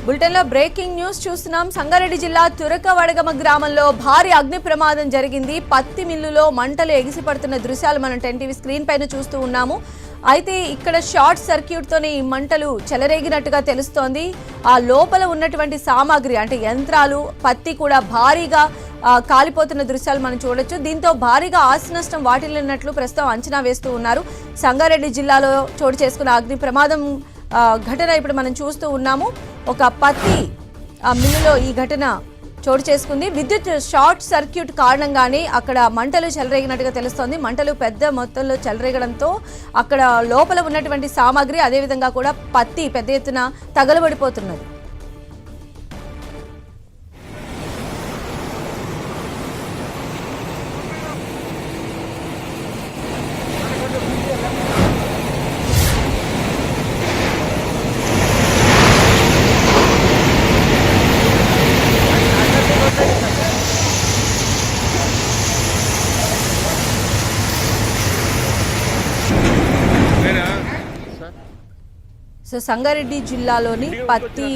Bulletin లో breaking news చూస్తున్నాం. సంగారెడ్డి జిల్లా తురకవడగమ గ్రామంలో భారీ అగ్ని ప్రమాదం జరిగింది. పత్తి మిల్లులో మంటలు ఎగిసిపడుతున్న దృశ్యాలు మనం 10 టీవీ స్క్రీన్ పైన చూస్తూ ఉన్నాము. అయితే ఇక్కడ షార్ట్ సర్క్యూట్ తోనే ఈ మంటలు చెలరేగినట్టుగా తెలుస్తోంది. ఆ లోపల ఉన్నటువంటి సామాగ్రి అంటే యంత్రాలు, పత్తి కూడా భారీగా కాలిపోతున్న దృశ్యాలు మనం చూడొచ్చు. దీంతో భారీగా ఆస్తి నష్టం వాటిల్లినట్లు ప్రస్తుతం అంచనా వేస్తూ ఉన్నారు. సంగారెడ్డి జిల్లాలో చోటు చేసుకున్న అగ్ని ప్రమాదం ఘటన ఇప్పుడు మనం చూస్తూ ఉన్నాము. ఒక పత్తి మిల్లులో ఈ ఘటన చోటు చేసుకుంది. విద్యుత్ షార్ట్ సర్క్యూట్ కారణంగానే అక్కడ మంటలు చెలరేగినట్టుగా తెలుస్తోంది. మంటలు పెద్ద మొత్తంలో చెలరేగడంతో అక్కడ లోపల ఉన్నటువంటి సామాగ్రి అదేవిధంగా కూడా పత్తి పెద్ద ఎత్తున తగలబడిపోతున్నది. సో సంగారెడ్డి జిల్లాలోని పత్తి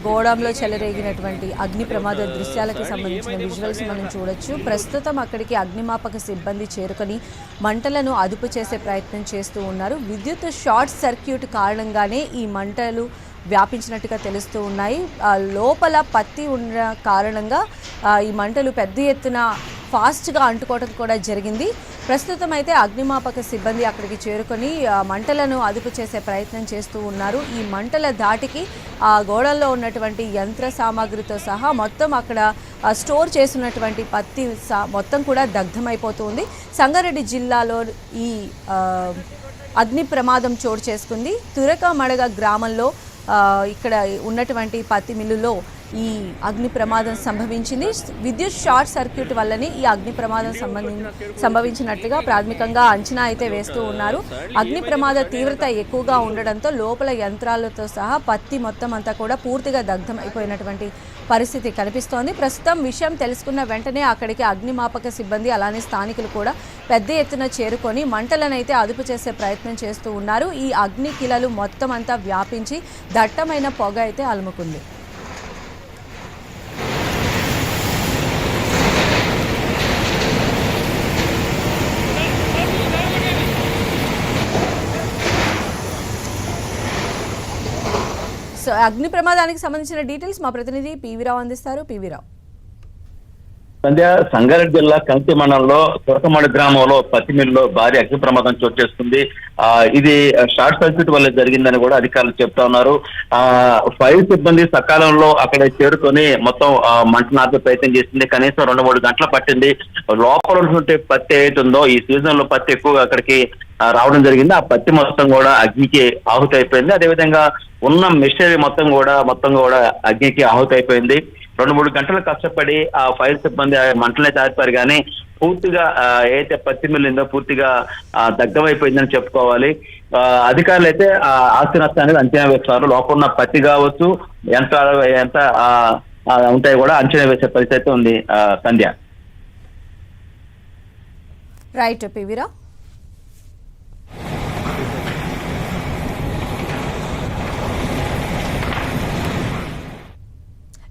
గోడంలో చెలరేగినటువంటి అగ్ని ప్రమాద దృశ్యాలకి సంబంధించిన విజువల్స్ మనం చూడొచ్చు. ప్రస్తుతం అక్కడికి అగ్నిమాపక సిబ్బంది చేరుకొని మంటలను అదుపు చేసే ప్రయత్నం చేస్తూ ఉన్నారు. విద్యుత్ షార్ట్ సర్క్యూట్ కారణంగానే ఈ మంటలు వ్యాపించినట్టుగా తెలుస్తూ ఉన్నాయి. లోపల పత్తి ఉన్న కారణంగా ఈ మంటలు పెద్ద ఎత్తున ఫాస్ట్గా అంటుకోవడం కూడా జరిగింది. ప్రస్తుతం అయితే అగ్నిమాపక సిబ్బంది అక్కడికి చేరుకొని మంటలను అదుపు చేసే ప్రయత్నం చేస్తూ ఉన్నారు. ఈ మంటల ధాటికి ఆ గోడల్లో ఉన్నటువంటి యంత్ర సామాగ్రితో సహా మొత్తం అక్కడ స్టోర్ చేసినటువంటి పత్తి మొత్తం కూడా దగ్ధమైపోతుంది. సంగారెడ్డి జిల్లాలో ఈ అగ్ని ప్రమాదం చోటు చేసుకుంది. తురకమడగ గ్రామంలో ఇక్కడ ఉన్నటువంటి పత్తి మిల్లులో ఈ అగ్ని ప్రమాదం సంభవించింది. విద్యుత్ షార్ట్ సర్క్యూట్ వల్లనే ఈ అగ్ని ప్రమాదం సంభవించినట్లుగా ప్రాథమికంగా అంచనా అయితే వేస్తూ ఉన్నారు. అగ్ని ప్రమాద తీవ్రత ఎక్కువగా ఉండడంతో లోపల యంత్రాలతో సహా పత్తి మొత్తం అంతా కూడా పూర్తిగా దగ్ధం అయిపోయినటువంటి పరిస్థితి కనిపిస్తోంది. ప్రస్తుతం విషయం తెలుసుకున్న వెంటనే అక్కడికి అగ్నిమాపక సిబ్బంది అలానే స్థానికులు కూడా పెద్ద ఎత్తున చేరుకొని మంటలనైతే అదుపు చేసే ప్రయత్నం చేస్తూ ఉన్నారు. ఈ అగ్ని కిలలు మొత్తం అంతా వ్యాపించి దట్టమైన పొగ అయితే అలుముకుంది. సో అగ్ని ప్రమాదానికి సంబంధించిన డీటెయిల్స్ మా ప్రతినిధి పివిరావు అందిస్తారు. పివిరావు. సంధ్య, సంగారెడ్డి జిల్లా కంకి మండలంలో తురకమడి గ్రామంలో పత్తి మిల్లులో భారీ అగ్ని ప్రమాదం చోటు చేసుకుంది. ఇది షార్ట్ సర్క్యూట్ వల్ల జరిగిందని కూడా అధికారులు చెప్తా ఉన్నారు. ఫైర్ సిబ్బంది సకాలంలో అక్కడ చేరుకొని మొత్తం మంటను ఆపే ప్రయత్నం చేసింది. కనీసం 2-3 గంటలు పట్టింది. లోపల ఉన్నటువంటి పత్తి ఏటుందో ఈ సీజన్ లో పత్తి ఎక్కువగా అక్కడికి రావడం జరిగింది. ఆ పత్తి మొత్తం కూడా అగ్నికి ఆహుతి అయిపోయింది. అదేవిధంగా ఉన్న మిషనరీ మొత్తం కూడా అగ్నికి ఆహుతి అయిపోయింది. 2-3 గంటలు కష్టపడి ఆ ఫైర్ సిబ్బంది మంటలనే తాపారు కానీ పూర్తిగా ఏదైతే పత్తి మిల్లు ఉందో పూర్తిగా దగ్ధమైపోయిందని చెప్పుకోవాలి. అధికారులు అయితే ఆస్తి నష్టాన్ని అంచనా వేస్తున్నారు. లోపల ఉన్న పత్తి కావచ్చు ఎంత ఉంటాయి కూడా అంచనా వేసే పరిస్థితి ఉంది. సంధ్య. రైట్ పివిరా.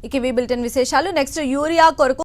ఇక ఈ బులెటిన్ విశేషాలు నెక్స్ట్ యూరియా కొరకు